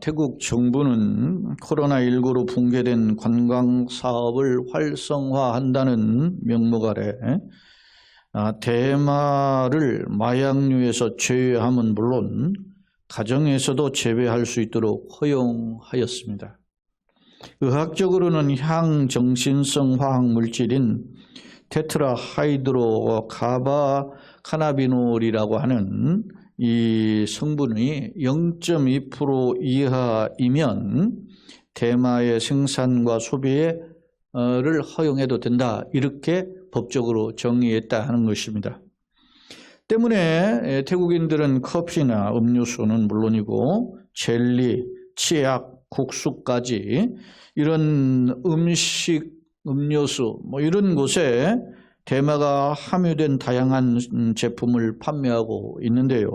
태국 정부는 코로나19로 붕괴된 관광 사업을 활성화한다는 명목 아래 대마를 마약류에서 제외함은 물론 가정에서도 재배할 수 있도록 허용하였습니다. 의학적으로는 향정신성 화학물질인 테트라하이드로 카바카나비놀이라고 하는 이 성분이 0.2% 이하이면 대마의 생산과 소비를 허용해도 된다, 이렇게 법적으로 정의했다 하는 것입니다. 때문에 태국인들은 커피나 음료수는 물론이고 젤리, 치약, 국수까지 이런 음식, 음료수 이런 곳에 대마가 함유된 다양한 제품을 판매하고 있는데요.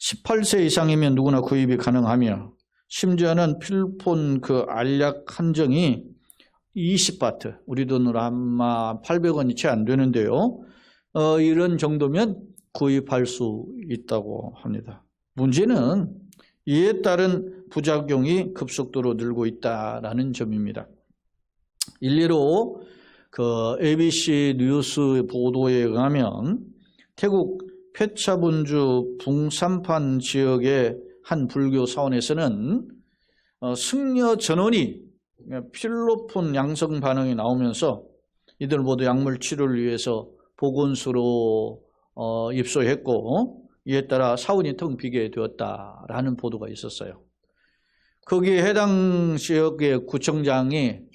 18세 이상이면 누구나 구입이 가능하며 심지어는 필폰 알약 한정이 20바트, 우리 돈으로 아마 800원이 채 안 되는데요. 이런 정도면 구입할 수 있다고 합니다. 문제는 이에 따른 부작용이 급속도로 늘고 있다는 점입니다. 일례로 ABC 뉴스 보도에 의하면 태국 펫차본주 붕삼판 지역의 한 불교 사원에서는 승려 전원이 필로폰 양성 반응이 나오면서 이들 모두 약물 치료를 위해서 보건소로 입소했고 이에 따라 사원이 텅 비게 되었다라는 보도가 있었어요. 거기에 해당 지역의 구청장이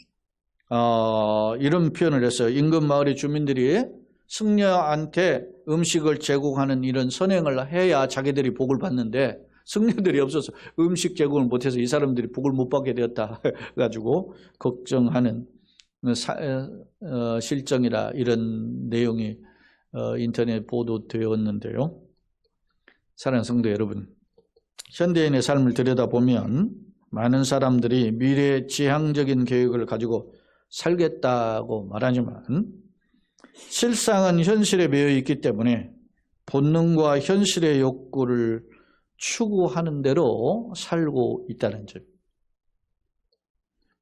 이런 표현을 했어요. 인근 마을의 주민들이 승려한테 음식을 제공하는 이런 선행을 해야 자기들이 복을 받는데 승려들이 없어서 음식 제공을 못해서 이 사람들이 복을 못 받게 되었다 가지고 걱정하는 실정이라 이런 내용이 인터넷 보도되었는데요. 사랑하는 성도 여러분, 현대인의 삶을 들여다보면 많은 사람들이 미래 지향적인 계획을 가지고 살겠다고 말하지만 실상은 현실에 매여 있기 때문에 본능과 현실의 욕구를 추구하는 대로 살고 있다는 점.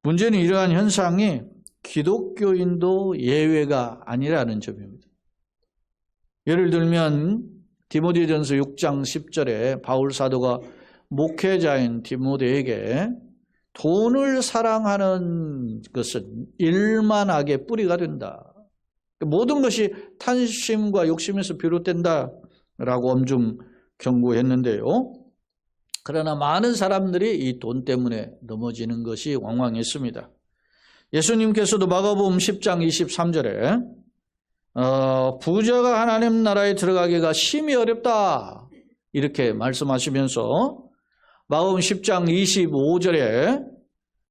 문제는 이러한 현상이 기독교인도 예외가 아니라는 점입니다. 예를 들면 디모데전서 6장 10절에 바울 사도가 목회자인 디모데에게 돈을 사랑하는 것은 일만하게 뿌리가 된다. 모든 것이 탐심과 욕심에서 비롯된다라고 엄중 경고했는데요. 그러나 많은 사람들이 이 돈 때문에 넘어지는 것이 왕왕했습니다. 예수님께서도 마가복음 10장 23절에 부자가 하나님 나라에 들어가기가 심히 어렵다 이렇게 말씀하시면서 마가복음 10장 25절에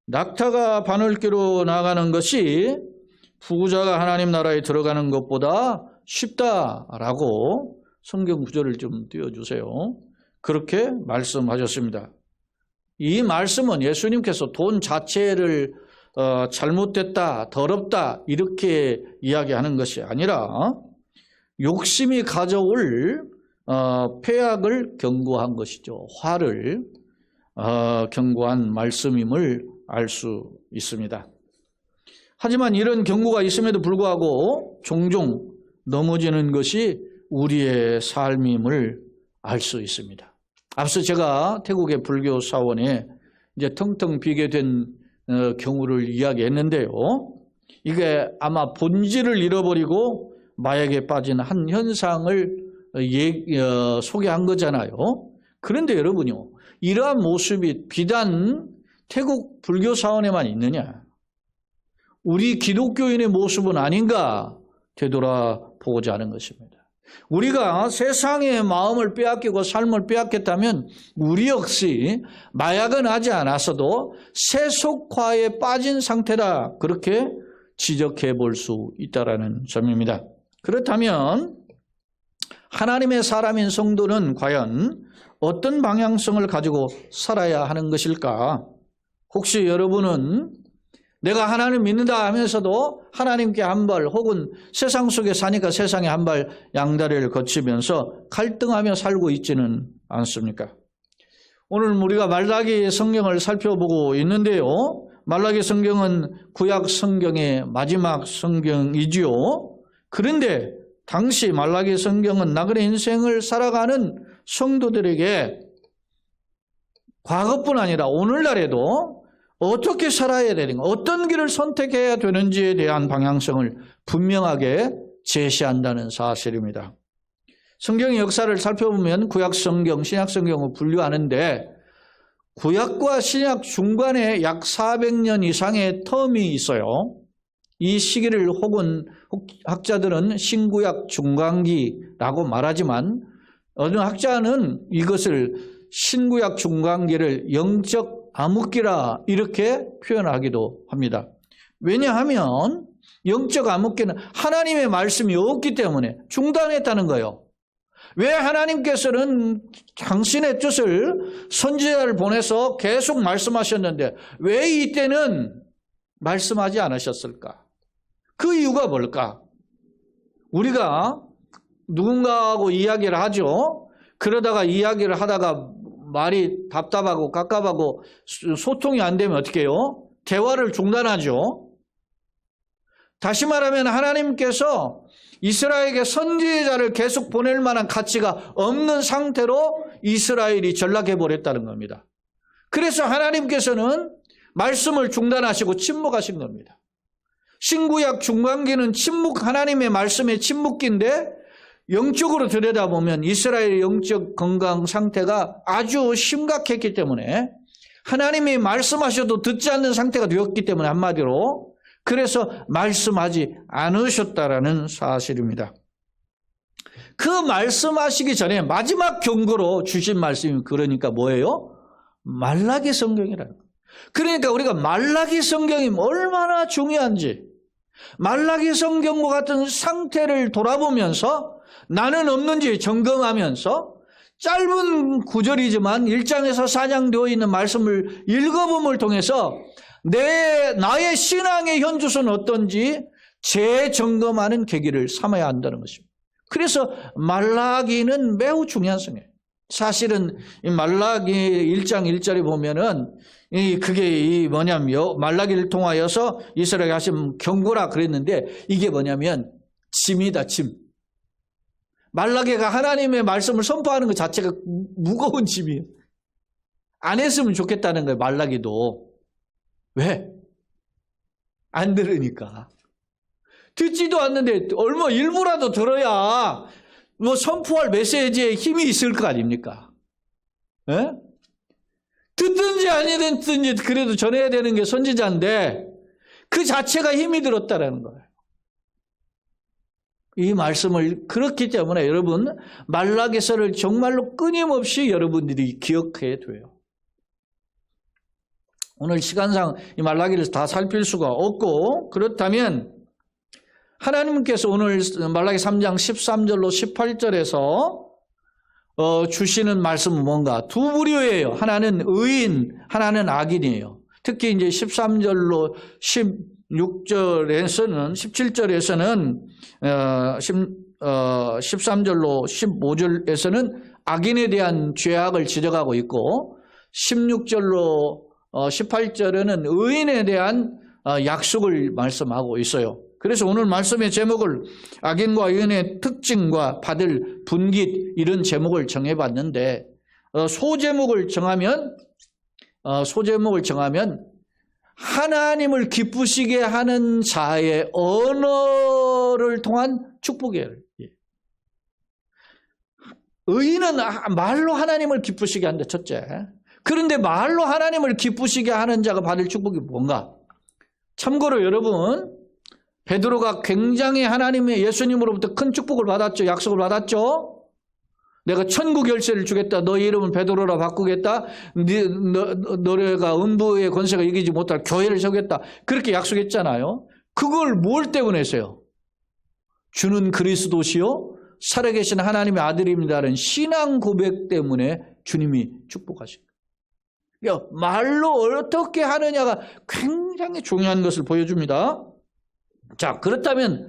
낙타가 바늘귀로 나가는 것이 부자가 하나님 나라에 들어가는 것보다 쉽다라고 성경 구절을 좀 띄워주세요. 그렇게 말씀하셨습니다. 이 말씀은 예수님께서 돈 자체를 잘못됐다, 더럽다 이렇게 이야기하는 것이 아니라 욕심이 가져올 폐악을 경고한 것이죠. 화를 경고한 말씀임을 알 수 있습니다. 하지만 이런 경고가 있음에도 불구하고 종종 넘어지는 것이 우리의 삶임을 알 수 있습니다. 앞서 제가 태국의 불교 사원에 이제 텅텅 비게 된 경우를 이야기했는데요. 이게 아마 본질을 잃어버리고 마약에 빠진 한 현상을 소개한 거잖아요. 그런데 여러분요, 이러한 모습이 비단 태국 불교 사원에만 있느냐? 우리 기독교인의 모습은 아닌가 되돌아보고자 하는 것입니다. 우리가 세상의 마음을 빼앗기고 삶을 빼앗겼다면 우리 역시 마약은 하지 않았어도 세속화에 빠진 상태다, 그렇게 지적해 볼 수 있다는 점입니다. 그렇다면 하나님의 사람인 성도는 과연 어떤 방향성을 가지고 살아야 하는 것일까? 혹시 여러분은 내가 하나님 믿는다 하면서도 하나님께 한 발, 혹은 세상 속에 사니까 세상에 한 발 양다리를 거치면서 갈등하며 살고 있지는 않습니까? 오늘 우리가 말라기 성경을 살펴보고 있는데요. 말라기 성경은 구약 성경의 마지막 성경이지요. 그런데 당시 말라기 성경은 나그네 인생을 살아가는 성도들에게 과거뿐 아니라 오늘날에도 어떻게 살아야 되는가, 어떤 길을 선택해야 되는지에 대한 방향성을 분명하게 제시한다는 사실입니다. 성경의 역사를 살펴보면 구약 성경, 신약 성경을 분류하는데 구약과 신약 중간에 약 400년 이상의 텀이 있어요. 이 시기를 혹은 학자들은 신구약 중간기라고 말하지만 어느 학자는 이것을 신구약 중간기를 영적 암흑기라 이렇게 표현하기도 합니다. 왜냐하면 영적 암흑기는 하나님의 말씀이 없기 때문에 중단했다는 거예요. 왜 하나님께서는 당신의 뜻을 선지자를 보내서 계속 말씀하셨는데 왜 이때는 말씀하지 않으셨을까? 그 이유가 뭘까? 우리가 누군가하고 이야기를 하죠. 그러다가 이야기를 하다가 말이 답답하고 깝깝하고 소통이 안 되면 어떻게 해요? 대화를 중단하죠. 다시 말하면 하나님께서 이스라엘에게 선지자를 계속 보낼 만한 가치가 없는 상태로 이스라엘이 전락해버렸다는 겁니다. 그래서 하나님께서는 말씀을 중단하시고 침묵하신 겁니다. 신구약 중간기는 하나님의 말씀의 침묵기인데 영적으로 들여다보면 이스라엘의 영적 건강 상태가 아주 심각했기 때문에 하나님이 말씀하셔도 듣지 않는 상태가 되었기 때문에 한마디로 그래서 말씀하지 않으셨다라는 사실입니다. 그 말씀하시기 전에 마지막 경고로 주신 말씀이 그러니까 뭐예요? 말라기 성경이라는 거예요. 그러니까 우리가 말라기 성경이 얼마나 중요한지 말라기 성경과 같은 상태를 돌아보면서 나는 없는지 점검하면서 짧은 구절이지만 1장에서 4장 되어 있는 말씀을 읽어봄을 통해서 나의 신앙의 현주소는 어떤지 재점검하는 계기를 삼아야 한다는 것입니다. 그래서 말라기는 매우 중요한 성경이에요. 사실은 이 말라기 1장 1절에 보면은 그게 뭐냐면 말라기를 통하여서 이스라엘에게 하신 경고라 그랬는데 이게 뭐냐면 짐이다, 짐. 말라기가 하나님의 말씀을 선포하는 것 자체가 무거운 짐이에요. 안 했으면 좋겠다는 거예요, 말라기도. 왜? 안 들으니까. 듣지도 않는데 얼마 일부라도 들어야 뭐 선포할 메시지에 힘이 있을 거 아닙니까? 에? 듣든지 아니든지 그래도 전해야 되는 게 선지자인데 그 자체가 힘이 들었다라는 거예요. 이 말씀을 그렇기 때문에 여러분 말라기서를 정말로 끊임없이 여러분들이 기억해야 돼요. 오늘 시간상 이 말라기를 다 살필 수가 없고 그렇다면 하나님께서 오늘 말라기 3장 13절로 18절에서 주시는 말씀은 뭔가? 두 부류예요. 하나는 의인, 하나는 악인이에요. 특히 이제 13절로 16절에서는 17절에서는 13절로 15절에서는 악인에 대한 죄악을 지적하고 있고 16절로 18절에는 의인에 대한 약속을 말씀하고 있어요. 그래서 오늘 말씀의 제목을 악인과 의인의 특징과 받을 분깃 이런 제목을 정해봤는데 소제목을 정하면 하나님을 기쁘시게 하는 자의 언어를 통한 축복이에요. 의인은 말로 하나님을 기쁘시게 한다, 첫째. 그런데 말로 하나님을 기쁘시게 하는 자가 받을 축복이 뭔가? 참고로 여러분, 베드로가 굉장히 하나님의 예수님으로부터 큰 축복을 받았죠. 약속을 받았죠. 내가 천국 열쇠를 주겠다. 너의 이름은 베드로라 바꾸겠다. 너네가 음부의 권세가 이기지 못할 교회를 세우겠다. 그렇게 약속했잖아요. 그걸 뭘 때문에 했어요? 주는 그리스도시요 살아계신 하나님의 아들입니다라는 신앙 고백 때문에 주님이 축복하신 거예요. 말로 어떻게 하느냐가 굉장히 중요한 것을 보여줍니다. 자, 그렇다면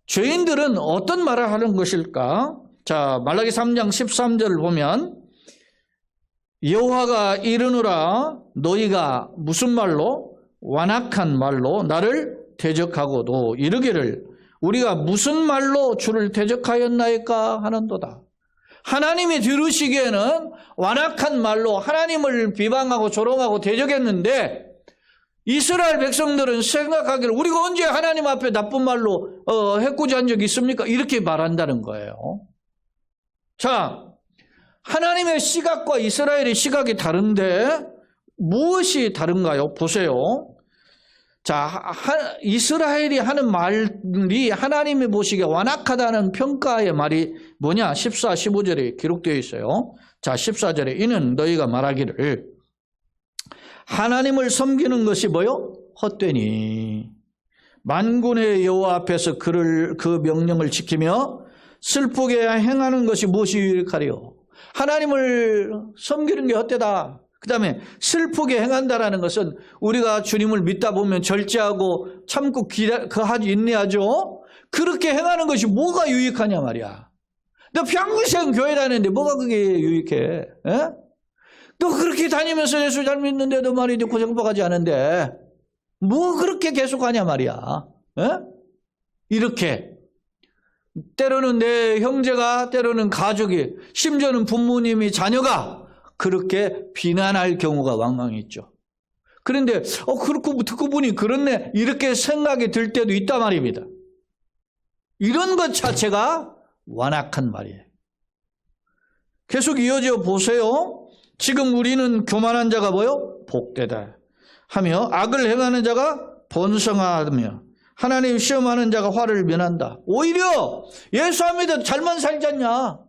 죄인들은 어떤 말을 하는 것일까? 자, 말라기 3장 13절을 보면 여호와가 이르노라 너희가 무슨 말로 완악한 말로 나를 대적하고도 이르기를 우리가 무슨 말로 주를 대적하였나이까 하는도다. 하나님이 들으시기에는 완악한 말로 하나님을 비방하고 조롱하고 대적했는데 이스라엘 백성들은 생각하기를 우리가 언제 하나님 앞에 나쁜 말로 해코지한 적이 있습니까? 이렇게 말한다는 거예요. 자, 하나님의 시각과 이스라엘의 시각이 다른데 무엇이 다른가요? 보세요. 자, 이스라엘이 하는 말이 하나님이 보시기에 완악하다는 평가의 말이 뭐냐? 14, 15절에 기록되어 있어요. 자, 14절에 이는 너희가 말하기를 하나님을 섬기는 것이 뭐요? 헛되니 만군의 여호와 앞에서 그 명령을 지키며 슬프게 행하는 것이 무엇이 유익하리요? 하나님을 섬기는 게 헛되다. 그 다음에 슬프게 행한다라는 것은 우리가 주님을 믿다 보면 절제하고 참고 인내하죠. 그렇게 행하는 것이 뭐가 유익하냐 말이야. 너 평생 교회 다니는데 뭐가 그게 유익해? 에? 너 그렇게 다니면서 예수 잘 믿는데도 말이지 고생받지 않은데 뭐 그렇게 계속하냐 말이야. 에? 이렇게 때로는 내 형제가 때로는 가족이 심지어는 부모님이 자녀가 그렇게 비난할 경우가 왕왕 있죠. 그런데 그렇고 듣고 보니 그렇네 이렇게 생각이 들 때도 있단 말입니다. 이런 것 자체가 완악한 말이에요. 계속 이어져 보세요. 지금 우리는 교만한 자가 뭐요? 복되다 하며 악을 행하는 자가 번성하며 하나님 시험하는 자가 화를 면한다. 오히려 예수 안 믿어도 잘만 살지 않냐?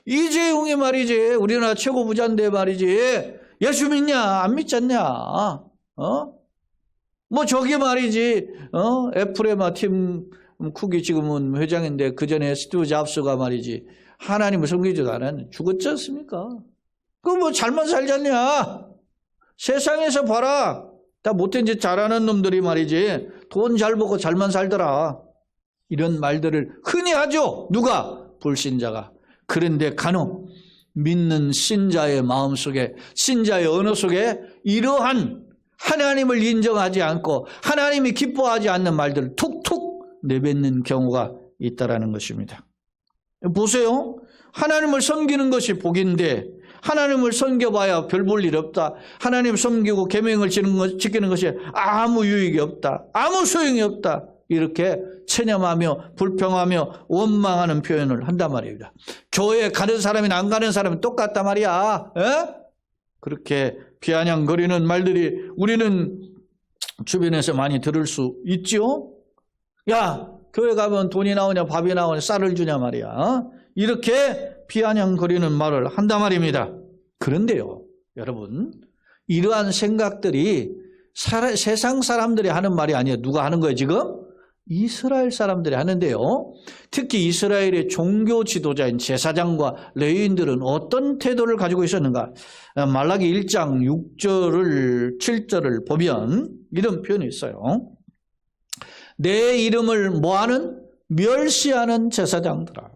이재용이 말이지 우리나라 최고 부자인데 말이지 예수 믿냐? 안 믿지 않냐? 뭐 저기 말이지 애플의 팀 쿡이 지금은 회장인데 그 전에 스티브 잡스가 말이지 하나님을 섬기지도 않았는데 죽었지 않습니까? 그거 뭐 잘만 살지 않냐? 세상에서 봐라. 다 못된 짓 잘하는 놈들이 말이지 돈 잘 벌고 잘만 살더라. 이런 말들을 흔히 하죠. 누가? 불신자가. 그런데 간혹 믿는 신자의 마음속에 신자의 언어 속에 이러한 하나님을 인정하지 않고 하나님이 기뻐하지 않는 말들을 툭툭 내뱉는 경우가 있다라는 것입니다. 보세요. 하나님을 섬기는 것이 복인데 하나님을 섬겨봐야 별 볼 일 없다. 하나님 섬기고 계명을 지키는 것이 아무 유익이 없다. 아무 소용이 없다. 이렇게 체념하며 불평하며 원망하는 표현을 한단 말입니다. 교회에 가는 사람이나 안 가는 사람은 똑같단 말이야. 에? 그렇게 비아냥거리는 말들이 우리는 주변에서 많이 들을 수 있죠. 야, 교회 가면 돈이 나오냐 밥이 나오냐 쌀을 주냐 말이야. 이렇게 비아냥거리는 말을 한단 말입니다. 그런데요, 여러분, 이러한 생각들이 세상 사람들이 하는 말이 아니에요. 누가 하는 거예요, 지금? 이스라엘 사람들이 하는데요. 특히 이스라엘의 종교 지도자인 제사장과 레위인들은 어떤 태도를 가지고 있었는가? 말라기 1장 6절을 7절을 보면 이런 표현이 있어요. 내 이름을 뭐하는? 멸시하는 제사장들아.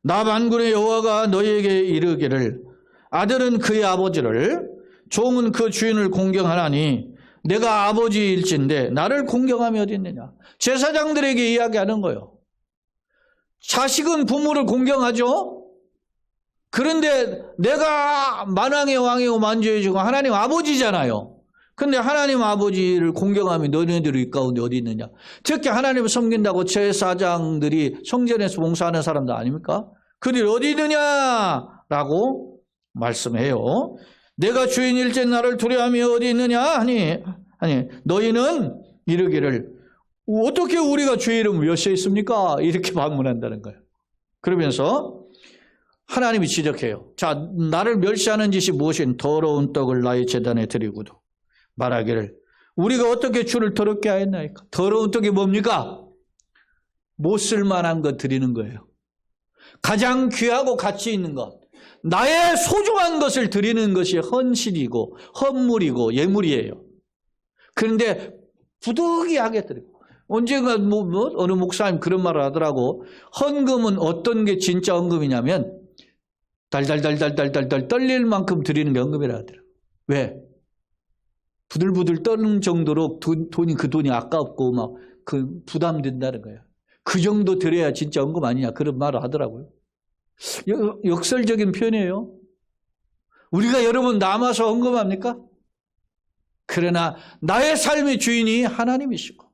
나 만군의 여호와가 너희에게 이르기를 아들은 그의 아버지를 종은 그 주인을 공경하나니 내가 아버지일진데 나를 공경함이 어디 있느냐. 제사장들에게 이야기하는 거예요. 자식은 부모를 공경하죠. 그런데 내가 만왕의 왕이고 만주의 주고 하나님 아버지잖아요. 근데 하나님 아버지를 공경함이 너희들이 가운데 어디 있느냐. 특히 하나님을 섬긴다고 제사장들이 성전에서 봉사하는 사람들 아닙니까? 그들이 어디 있느냐라고 말씀해요. 내가 주인일지 나를 두려움이 어디 있느냐 하니 너희는 이르기를 어떻게 우리가 주의 이름을 멸시했습니까? 이렇게 반문한다는 거예요. 그러면서 하나님이 지적해요. 자, 나를 멸시하는 짓이 무엇인 더러운 떡을 나의 제단에 드리고도 말하기를 우리가 어떻게 주를 더럽게 하였나이까? 더러운 떡이 뭡니까? 못 쓸만한 것 드리는 거예요. 가장 귀하고 가치 있는 것, 나의 소중한 것을 드리는 것이 헌신이고 헌물이고 예물이에요. 그런데 부득이하게 드리고 언젠가 어느 목사님 그런 말을 하더라고. 헌금은 어떤 게 진짜 헌금이냐면 달달달달달달달 떨릴 만큼 드리는 게 헌금이라 하더라고요. 왜? 부들부들 떠는 정도로 그 돈이 아깝고 막 그 부담된다는 거예요. 그 정도 드려야 진짜 헌금 아니냐 그런 말을 하더라고요. 역설적인 표현이에요. 우리가 여러분 남아서 헌금합니까? 그러나 나의 삶의 주인이 하나님이시고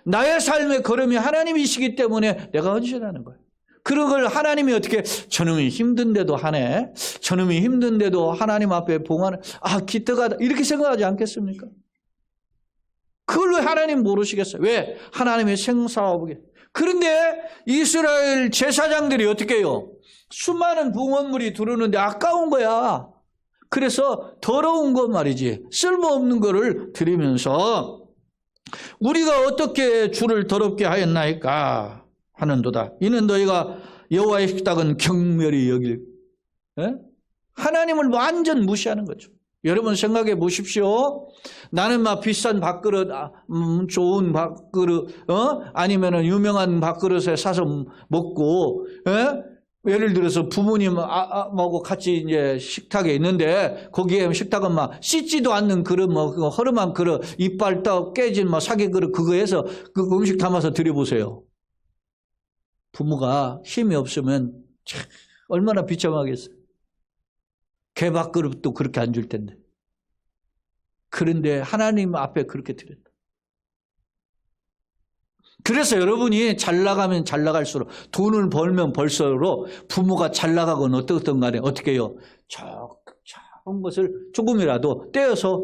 나의 삶의 걸음이 하나님이시기 때문에 내가 헌신하는 거예요. 그런 걸 하나님이 어떻게 저놈이 힘든데도 하네. 저놈이 힘든데도 하나님 앞에 봉하는 기특하다 이렇게 생각하지 않겠습니까? 그걸 왜 하나님 모르시겠어요? 왜? 하나님의 생사하게. 그런데 이스라엘 제사장들이 어떻게 해요? 수많은 봉헌물이 들어오는데 아까운 거야. 그래서 더러운 것 말이지. 쓸모없는 거를 드리면서 우리가 어떻게 주를 더럽게 하였나이까 하는도다. 이는 너희가 여호와의 식탁은 경멸히 여길. 하나님을 완전 무시하는 거죠. 여러분 생각해 보십시오. 나는 막 비싼 밥그릇, 좋은 밥그릇, 아니면은 유명한 밥그릇에 사서 먹고, 예를 들어서 부모님하고 같이 이제 식탁에 있는데 거기에 식탁은 막 씻지도 않는 그릇, 허름한 그릇, 이빨 떡 깨진 사기 그릇 그거 해서 그 음식 담아서 드려보세요. 부모가 힘이 없으면 참 얼마나 비참하겠어요. 개밥그릇도 그렇게 안 줄 텐데. 그런데 하나님 앞에 그렇게 드렸다. 그래서 여러분이 잘 나가면 잘 나갈수록 돈을 벌면 벌수록 부모가 잘 나가건 어떻든 간에 어떻게 해요? 적은 것을 조금이라도 떼어서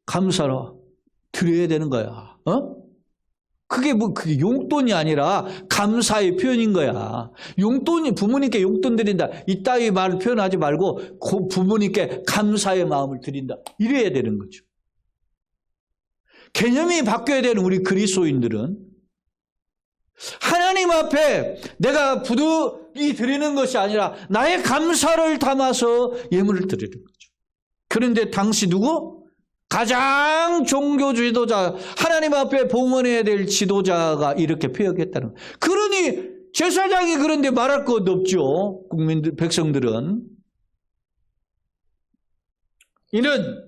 감사로 드려야 되는 거야. 그게 그게 용돈이 아니라 감사의 표현인 거야. 용돈이 부모님께 용돈 드린다. 이따위 말 표현하지 말고 부모님께 감사의 마음을 드린다. 이래야 되는 거죠. 개념이 바뀌어야 되는 우리 그리스도인들은 하나님 앞에 내가 부득이 드리는 것이 아니라 나의 감사를 담아서 예물을 드리는 거죠. 그런데 당시 누구? 가장 종교 지도자, 하나님 앞에 봉헌해야 될 지도자가 이렇게 표현했다는 거예요. 그러니 제사장이 그런데 말할 것도 없죠. 국민들, 백성들은. 이는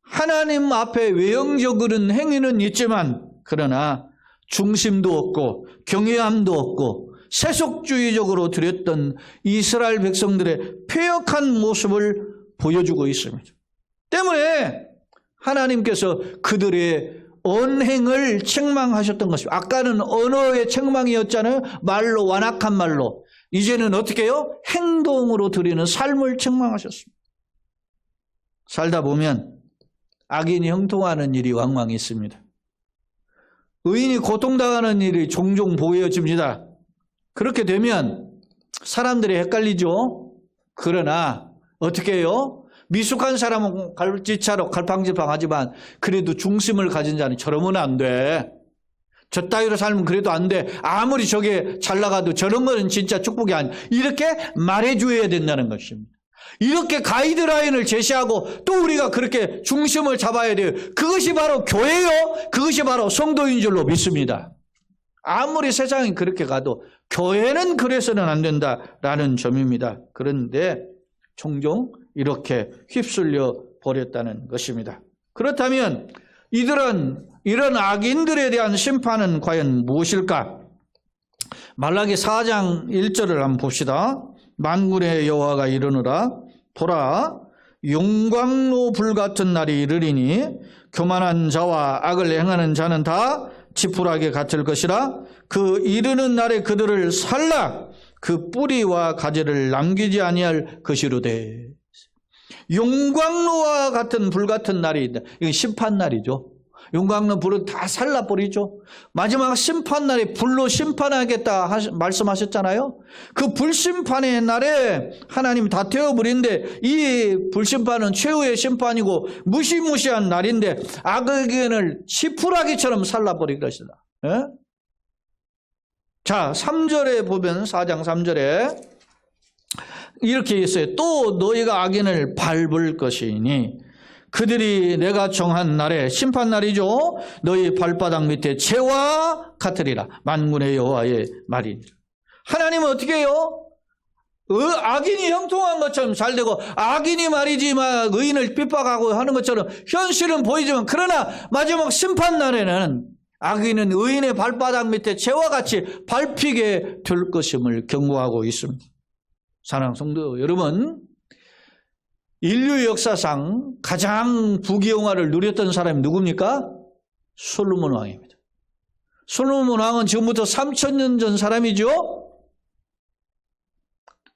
하나님 앞에 외형적인 행위는 있지만 그러나 중심도 없고 경외함도 없고 세속주의적으로 드렸던 이스라엘 백성들의 폐역한 모습을 보여주고 있습니다. 때문에 하나님께서 그들의 언행을 책망하셨던 것입니다. 아까는 언어의 책망이었잖아요. 말로, 완악한 말로. 이제는 어떻게 해요? 행동으로 드리는 삶을 책망하셨습니다. 살다 보면 악인이 형통하는 일이 왕왕 있습니다. 의인이 고통당하는 일이 종종 보여집니다. 그렇게 되면 사람들이 헷갈리죠. 그러나 어떻게 해요? 미숙한 사람은 갈지차로 갈팡질팡하지만 그래도 중심을 가진 자는 저러면 안 돼. 저 따위로 살면 그래도 안 돼. 아무리 저게 잘 나가도 저런 거는 진짜 축복이 아니야. 이렇게 말해줘야 된다는 것입니다. 이렇게 가이드라인을 제시하고 또 우리가 그렇게 중심을 잡아야 돼요. 그것이 바로 교회요. 그것이 바로 성도인 줄로 믿습니다. 아무리 세상이 그렇게 가도 교회는 그래서는 안 된다라는 점입니다. 그런데 종종 이렇게 휩쓸려 버렸다는 것입니다. 그렇다면 이런 악인들에 대한 심판은 과연 무엇일까? 말라기 4장 1절을 한번 봅시다. 만군의 여호와가 이르노라 보라 용광로 불같은 날이 이르리니 교만한 자와 악을 행하는 자는 다 지푸라기 같을 것이라. 그 이르는 날에 그들을 살라 그 뿌리와 가지를 남기지 아니할 것이로되. 용광로와 같은 불 같은 날이 있다. 이건 심판날이죠. 용광로 불은 다 살라버리죠. 마지막 심판날에 불로 심판하겠다 말씀하셨잖아요. 그 불심판의 날에 하나님이 다 태워버리는데 이 불심판은 최후의 심판이고 무시무시한 날인데 악의견을 지푸라기처럼 살라버릴 것이다. 예? 자, 3절에 보면 4장 3절에 이렇게 있어요. 또 너희가 악인을 밟을 것이니 그들이 내가 정한 날에 심판날이죠. 너희 발바닥 밑에 재와 같으리라. 만군의 여호와의 말이니라. 하나님은 어떻게 해요? 악인이 형통한 것처럼 잘 되고 악인이 말이지 막 의인을 핍박하고 하는 것처럼 현실은 보이지만 그러나 마지막 심판날에는 악인은 의인의 발바닥 밑에 재와 같이 밟히게 될 것임을 경고하고 있습니다. 사랑하는 성도 여러분, 인류 역사상 가장 부귀영화를 누렸던 사람이 누굽니까? 솔로몬 왕입니다. 솔로몬 왕은 지금부터 3000년 전 사람이죠.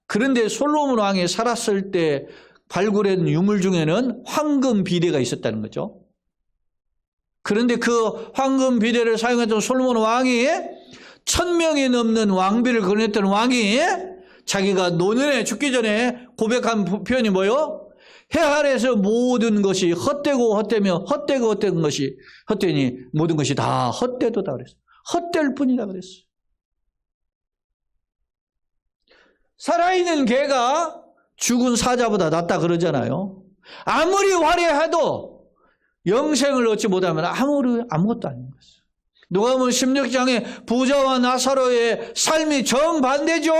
그런데 솔로몬 왕이 살았을 때 발굴한 유물 중에는 황금 비대가 있었다는 거죠. 그런데 그 황금 비대를 사용했던 솔로몬 왕이 1000명이 넘는 왕비를 거느렸던 왕이 자기가 노년에 죽기 전에 고백한 표현이 뭐예요? 해 아래에서 모든 것이 헛되고 헛되며 헛되고 헛된 것이 헛되니 모든 것이 다 헛되도다 그랬어요. 헛될 뿐이다 그랬어요. 살아있는 개가 죽은 사자보다 낫다 그러잖아요. 아무리 화려해도 영생을 얻지 못하면 아무것도 아닌 것이에요. 누가복음 16장에 부자와 나사로의 삶이 정반대죠.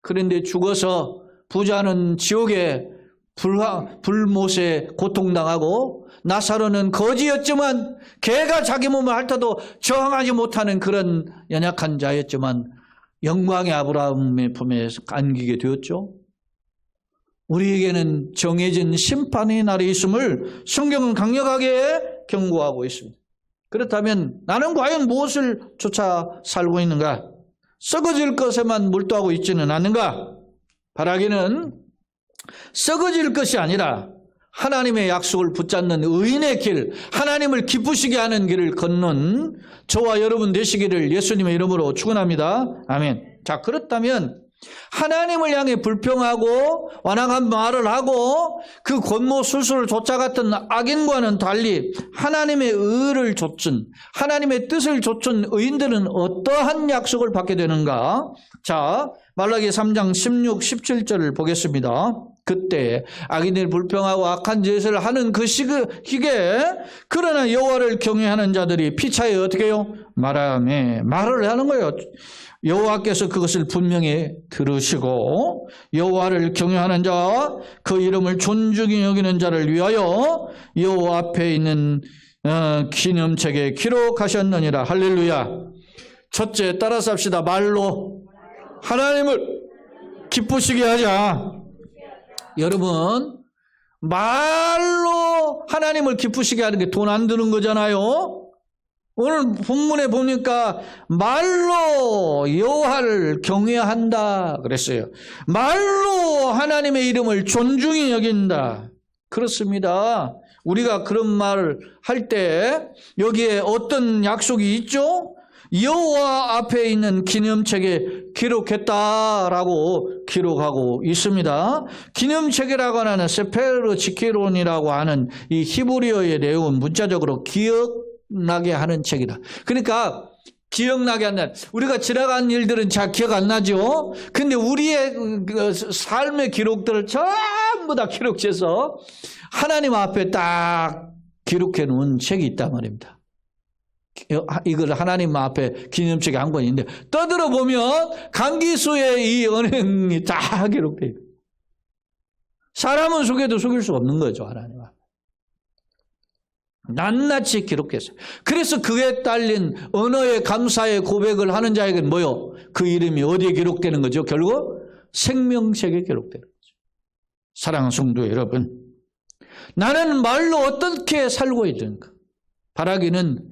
그런데 죽어서 부자는 지옥에 불못에 고통당하고 나사로는 거지였지만 개가 자기 몸을 핥아도 저항하지 못하는 그런 연약한 자였지만 영광의 아브라함의 품에 안기게 되었죠. 우리에게는 정해진 심판의 날이 있음을 성경은 강력하게 경고하고 있습니다. 그렇다면 나는 과연 무엇을 쫓아 살고 있는가? 썩어질 것에만 몰두하고 있지는 않는가? 바라기는 썩어질 것이 아니라 하나님의 약속을 붙잡는 의인의 길, 하나님을 기쁘시게 하는 길을 걷는 저와 여러분 되시기를 예수님의 이름으로 축원합니다. 아멘. 자, 그렇다면 하나님을 향해 불평하고 완악한 말을 하고 그 권모술수를 쫓아갔던 악인과는 달리 하나님의 의를 좇은, 하나님의 뜻을 좇은 의인들은 어떠한 약속을 받게 되는가? 자, 말라기 3장 16, 17절을 보겠습니다. 그때 악인들이 불평하고 악한 짓을 하는 그 시기에 그러나 여호와를 경외하는 자들이 피차에 어떻게 해요? 말을 하는 거예요. 여호와께서 그것을 분명히 들으시고 여호와를 경외하는 자, 그 이름을 존중히 여기는 자를 위하여 여호와 앞에 있는 기념책에 기록하셨느니라. 할렐루야. 첫째, 따라서 합시다. 말로 하나님을 기쁘시게 하자. 여러분, 말로 하나님을 기쁘시게 하는 게 돈 안 드는 거잖아요. 오늘 본문에 보니까 말로 여호와를 경외한다 그랬어요. 말로 하나님의 이름을 존중히 여긴다. 그렇습니다. 우리가 그런 말을 할 때 여기에 어떤 약속이 있죠? 여호와 앞에 있는 기념책에 기록했다라고 기록하고 있습니다. 기념책이라고 하는 세페르 지키론이라고 하는 이 히브리어의 내용은 문자적으로 기억나게 하는 책이다. 그러니까 기억나게 한다. 우리가 지나간 일들은 잘 기억 안 나죠. 근데 우리의 삶의 기록들을 전부 다 기록해서 하나님 앞에 딱 기록해 놓은 책이 있단 말입니다. 이걸 하나님 앞에 기념책에 한 권인데 떠들어 보면 강기수의 이 언행이 다 기록되어 있어요. 사람은 속여도 속일 수 없는 거죠. 하나님 앞에 낱낱이 기록했어요. 그래서 그에 딸린 언어의 감사의 고백을 하는 자에게는 뭐요? 그 이름이 어디에 기록되는 거죠? 결국 생명책에 기록되는 거죠. 사랑하는 성도 여러분, 나는 말로 어떻게 살고 있는가? 바라기는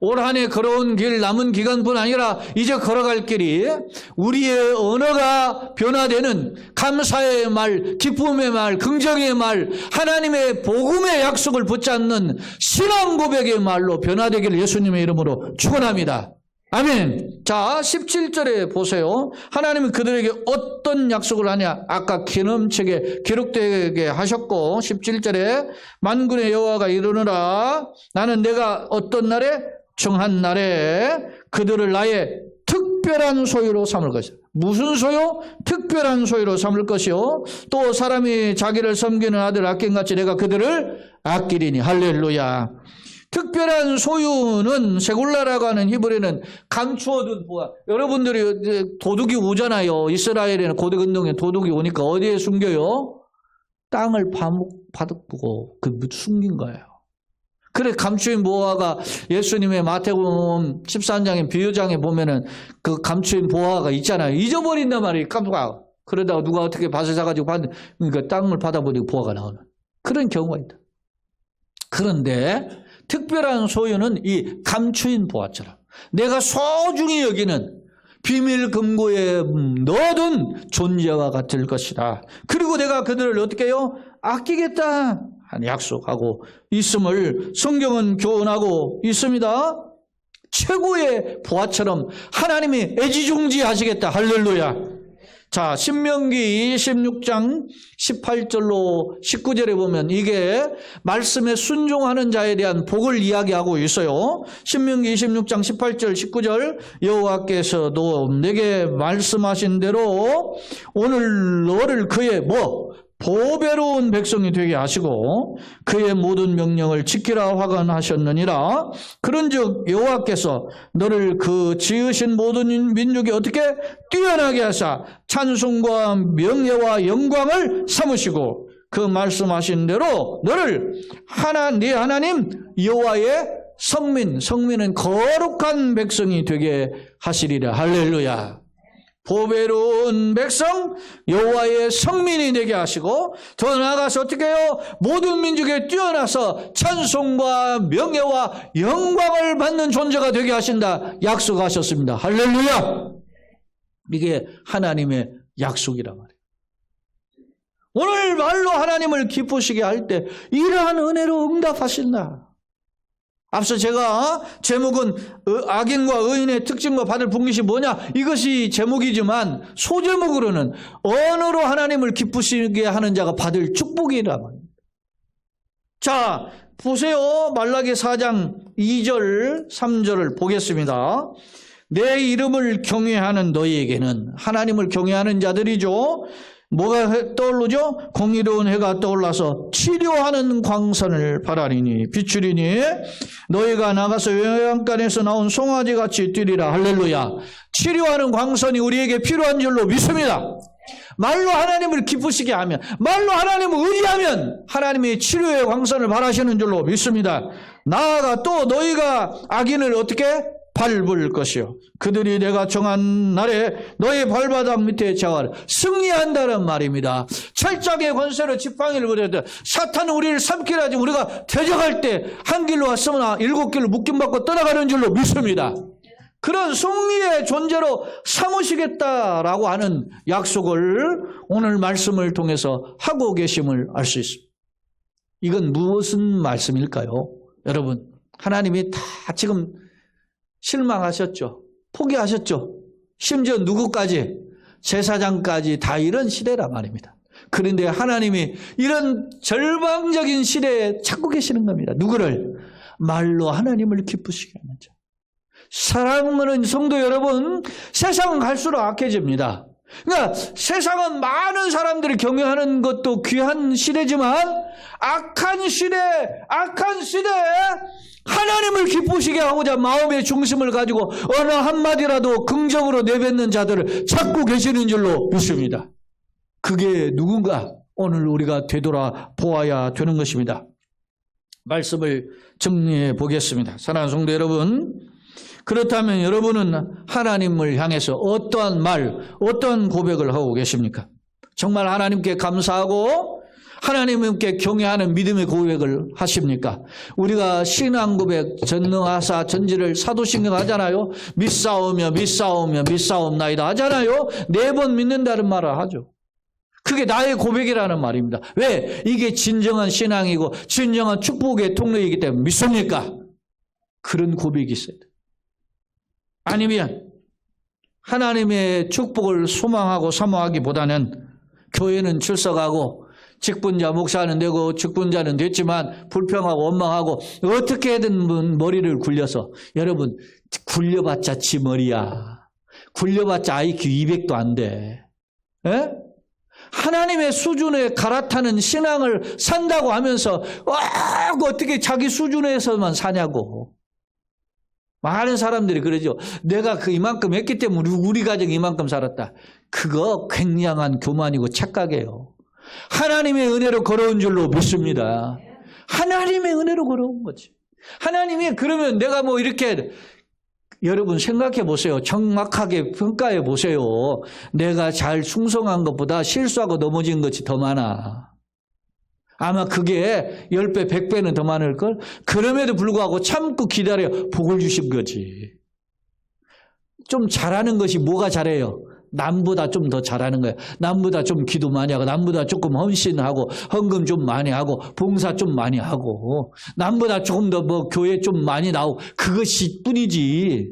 올 한 해 걸어온 길 남은 기간뿐 아니라 이제 걸어갈 길이 우리의 언어가 변화되는 감사의 말, 기쁨의 말, 긍정의 말, 하나님의 복음의 약속을 붙잡는 신앙 고백의 말로 변화되기를 예수님의 이름으로 축원합니다. 아멘. 자, 17절에 보세요. 하나님은 그들에게 어떤 약속을 하냐? 아까 기념책에 기록되게 하셨고 17절에 만군의 여호와가 이르노라 나는 내가 어떤 날에? 정한 날에 그들을 나의 특별한 소유로 삼을 것이다. 무슨 소유? 특별한 소유로 삼을 것이요. 또 사람이 자기를 섬기는 아들 아낀같이 내가 그들을 아끼리니. 할렐루야. 특별한 소유는 세굴라라고 하는 히브리는 감추어둔 보화. 여러분들이 도둑이 오잖아요. 이스라엘에는 고대근동에 도둑이 오니까 어디에 숨겨요? 땅을 파먹고 숨긴 거예요. 그래 감추인 보화가 예수님의 마태복음 13장의 비유장에 보면은 그 감추인 보화가 있잖아요. 잊어버린단 말이에요. 깜빡. 그러다가 누가 어떻게 밭을 사가지고 그러니까 땅을 받아보니까 보화가 나오는 그런 경우가 있다. 그런데 특별한 소유는 이 감추인 보화처럼 내가 소중히 여기는 비밀 금고에 넣어둔 존재와 같을 것이다. 그리고 내가 그들을 어떻게 해요? 아끼겠다 하는 약속하고 있음을 성경은 교훈하고 있습니다. 최고의 보화처럼 하나님이 애지중지하시겠다. 할렐루야. 자, 신명기 16장 18절로 19절에 보면 이게 말씀에 순종하는 자에 대한 복을 이야기하고 있어요. 신명기 26장 18절 19절 여호와께서도 내게 말씀하신 대로 오늘 너를 그의 보배로운 백성이 되게 하시고 그의 모든 명령을 지키라 화관하셨느니라. 그런즉 여호와께서 너를 그 지으신 모든 민족이 어떻게 뛰어나게 하사 찬송과 명예와 영광을 삼으시고 그 말씀하신 대로 너를 네 하나님 여호와의 성민은 거룩한 백성이 되게 하시리라. 할렐루야. 보배로운 백성 여호와의 성민이 되게 하시고 더 나아가서 어떻게 해요? 모든 민족에 뛰어나서 찬송과 명예와 영광을 받는 존재가 되게 하신다 약속하셨습니다. 할렐루야. 이게 하나님의 약속이란 말이에요. 오늘 말로 하나님을 기쁘시게 할 때 이러한 은혜로 응답하신다. 앞서 제가 제목은 악인과 의인의 특징과 받을 분깃이 뭐냐 이것이 제목이지만 소제목으로는 언어로 하나님을 기쁘시게 하는 자가 받을 축복이란 말입니다. 자 보세요. 말라기 4장 2절 3절을 보겠습니다. 내 이름을 경외하는 너희에게는 하나님을 경외하는 자들이죠. 뭐가 떠오르죠? 공의로운 해가 떠올라서 치료하는 광선을 바라리니 비추리니 너희가 나가서 외양간에서 나온 송아지같이 뛰리라. 할렐루야. 치료하는 광선이 우리에게 필요한 줄로 믿습니다. 말로 하나님을 기쁘시게 하면 말로 하나님을 의지하면 하나님이 치료의 광선을 바라시는 줄로 믿습니다. 나아가 또 너희가 악인을 어떻게 밟을 것이요 그들이 내가 정한 날에 너희 발바닥 밑에 자와라. 승리한다는 말입니다. 철장의 권세로 지팡이를 그려도 사탄은 우리를 삼키려 하지 우리가 대적할 때 한 길로 왔으나 7길로 묶임받고 떠나가는 줄로 믿습니다. 그런 승리의 존재로 삼으시겠다라고 하는 약속을 오늘 말씀을 통해서 하고 계심을 알 수 있습니다. 이건 무슨 말씀일까요? 여러분 하나님이 다 지금 실망하셨죠. 포기하셨죠. 심지어 누구까지? 제사장까지 다 이런 시대란 말입니다. 그런데 하나님이 이런 절망적인 시대에 찾고 계시는 겁니다. 누구를? 말로 하나님을 기쁘시게 하는 자. 사랑하는 성도 여러분, 세상은 갈수록 악해집니다. 그러니까 세상은 많은 사람들이 경외하는 것도 귀한 시대지만 악한 시대에 하나님을 기쁘시게 하고자 마음의 중심을 가지고 어느 한마디라도 긍정으로 내뱉는 자들을 찾고 계시는 줄로 믿습니다. 그게 누군가 오늘 우리가 되돌아보아야 되는 것입니다. 말씀을 정리해 보겠습니다. 사랑하는 성도 여러분, 그렇다면 여러분은 하나님을 향해서 어떠한 말, 어떠한 고백을 하고 계십니까? 정말 하나님께 감사하고 하나님께 경외하는 믿음의 고백을 하십니까? 우리가 신앙 고백 전능하사 전지를 사도신경 하잖아요. 믿사오며 하잖아요. 4번 믿는다는 말을 하죠. 그게 나의 고백이라는 말입니다. 왜? 이게 진정한 신앙이고 진정한 축복의 통로이기 때문에 믿습니까? 그런 고백이 있어야 돼요. 아니면 하나님의 축복을 소망하고 사모하기보다는 교회는 출석하고 직분자 목사는 되고 직분자는 됐지만 불평하고 원망하고 어떻게든 머리를 굴려서, 여러분 굴려봤자 지 머리야. 굴려봤자 IQ 200도 안 돼. 에? 하나님의 수준에 갈아타는 신앙을 산다고 하면서 어떻게 자기 수준에서만 사냐고. 많은 사람들이 그러죠. 내가 이만큼 했기 때문에 우리 가정이 이만큼 살았다. 그거 굉장한 교만이고 착각이에요. 하나님의 은혜로 걸어온 줄로 믿습니다. 하나님의 은혜로 걸어온 거지. 하나님이 그러면 내가 뭐 이렇게 여러분 생각해 보세요. 정확하게 평가해 보세요. 내가 잘 충성한 것보다 실수하고 넘어진 것이 더 많아. 아마 그게 10배, 100배는 더 많을걸? 그럼에도 불구하고 참고 기다려 복을 주신 거지. 좀 잘하는 것이 뭐가 잘해요? 남보다 좀 더 잘하는 거야. 남보다 좀 기도 많이 하고, 남보다 조금 헌신하고, 헌금 좀 많이 하고, 봉사 좀 많이 하고, 남보다 조금 더 교회 좀 많이 나오고, 그것이 뿐이지.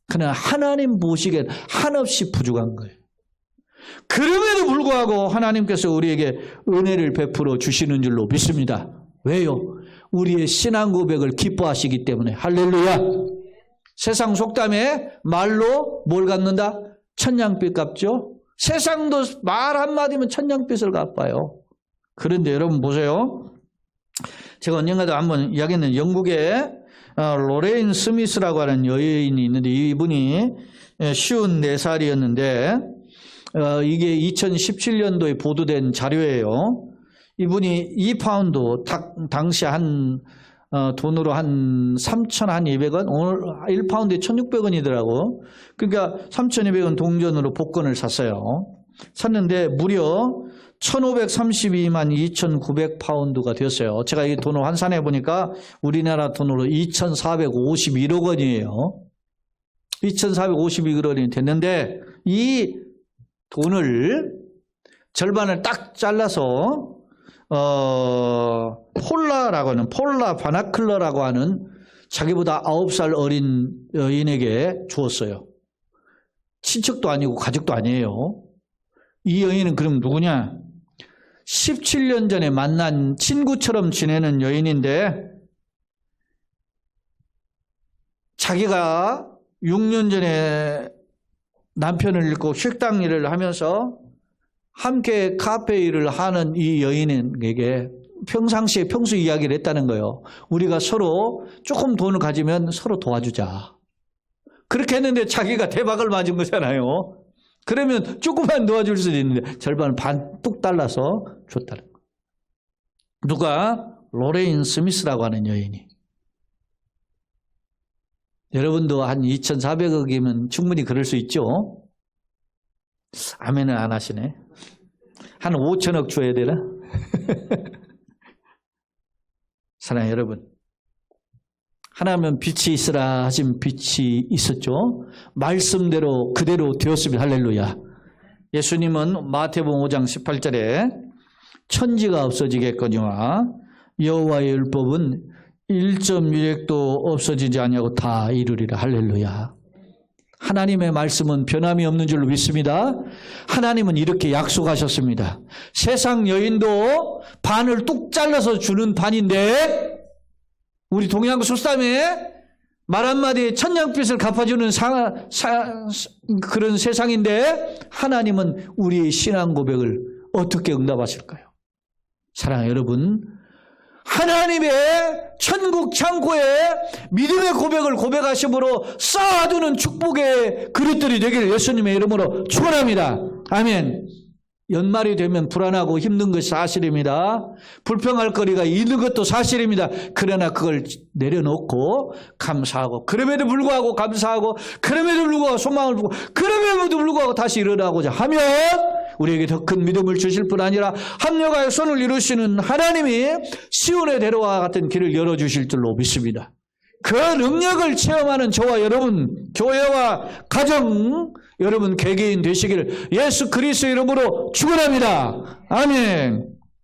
그러나 하나님 보시기엔 한없이 부족한 거예요. 그럼에도 불구하고 하나님께서 우리에게 은혜를 베풀어 주시는 줄로 믿습니다. 왜요? 우리의 신앙 고백을 기뻐하시기 때문에. 할렐루야. 세상 속담에 말로 뭘 갚는다? 천냥빚 갚죠. 세상도 말 한마디면 천냥빚을 갚아요. 그런데 여러분 보세요. 제가 언젠가도 한번 이야기했는데 영국에 로레인 스미스라고 하는 여인이 있는데 이분이 54살이었는데 이게 2017년도에 보도된 자료예요. 이분이 2파운드 당시 돈으로 한 3,200원, 오늘 1파운드에 1,600원이더라고. 그러니까 3,200원 동전으로 복권을 샀어요. 샀는데 무려 1,532만 2,900파운드가 되었어요. 제가 이 돈을 환산해 보니까 우리나라 돈으로 2,451억 원이에요. 2,451억 원이 됐는데 이 돈을 절반을 딱 잘라서 폴라 바나클러라고 하는 자기보다 9살 어린 여인에게 주었어요. 친척도 아니고 가족도 아니에요. 이 여인은 그럼 누구냐? 17년 전에 만난 친구처럼 지내는 여인인데 자기가 6년 전에 남편을 잃고 식당 일을 하면서 함께 카페 일을 하는 이 여인에게 평상시에 평소 이야기를 했다는 거예요. 우리가 서로 조금 돈을 가지면 서로 도와주자. 그렇게 했는데 자기가 대박을 맞은 거잖아요. 그러면 조금만 도와줄 수도 있는데 절반을 반 뚝 달라서 줬다는 거예요. 누가? 로레인 스미스라고 하는 여인이. 여러분도 한 2,400억이면 충분히 그럴 수 있죠? 아멘은 안 하시네. 한 5천억 줘야 되나? 사랑하는 여러분, 하나님은 빛이 있으라 하신 빛이 있었죠. 말씀대로 그대로 되었습니다. 할렐루야. 예수님은 마태복음 5장 18절에 천지가 없어지겠거니와 여호와의 율법은 1.1획도 없어지지 아니하고 다 이루리라. 할렐루야. 하나님의 말씀은 변함이 없는 줄로 믿습니다. 하나님은 이렇게 약속하셨습니다. 세상 여인도 반을 뚝 잘라서 주는 반인데 우리 동양 속담에 말 한마디에 천냥빚을 갚아주는 그런 세상인데 하나님은 우리의 신앙 고백을 어떻게 응답하실까요? 사랑하는 여러분, 하나님의 천국 창고에 믿음의 고백을 고백하심으로 쌓아두는 축복의 그릇들이 되기를 예수님의 이름으로 축원합니다. 아멘. 연말이 되면 불안하고 힘든 것이 사실입니다. 불평할 거리가 있는 것도 사실입니다. 그러나 그걸 내려놓고 감사하고 그럼에도 불구하고 감사하고 그럼에도 불구하고 소망을 두고 그럼에도 불구하고 다시 일어나고자 하면 우리에게 더 큰 믿음을 주실 뿐 아니라 합력하여 손을 이루시는 하나님이 시온의 대로와 같은 길을 열어주실 줄로 믿습니다. 그 능력을 체험하는 저와 여러분, 교회와 가정, 여러분 개개인 되시기를 예수 그리스도의 이름으로 축원합니다. 아멘.